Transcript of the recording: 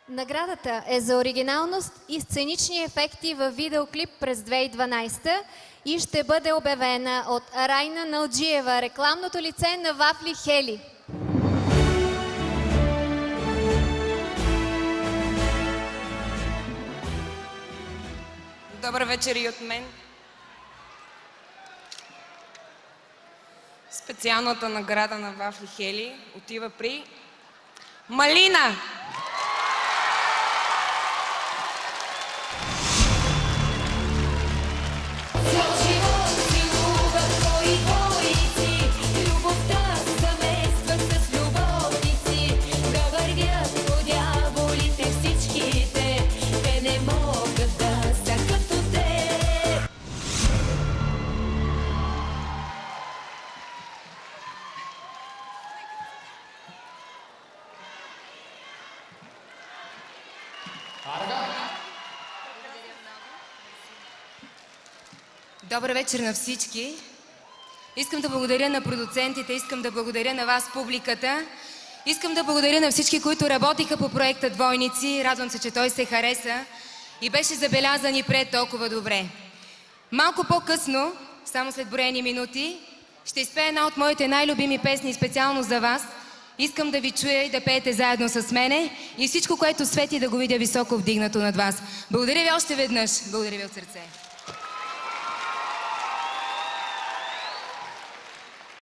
Наградата е за оригиналност и сценични ефекти във видеоклип през 2012 и ще бъде обявена от Райна Налджиева, рекламното лице на Вафли Хели. Добър вечер и от мен. Специалната награда на Вафли Хели отива при Малина! Добър вечер на всички. Искам да благодаря на продуцентите, искам да благодаря на вас, публиката. Искам да благодаря на всички, които работиха по проекта Двойници. Радвам се, че той се хареса и беше забелязан и приет толкова добре. Малко по-късно, само след броени минути, ще изпея една от моите най-любими песни специално за вас. Искам да ви чуя и да пеете заедно с мене и всичко, което свети, да го видя високо вдигнато над вас. Благодаря ви още веднъж. Благодаря ви от сърце.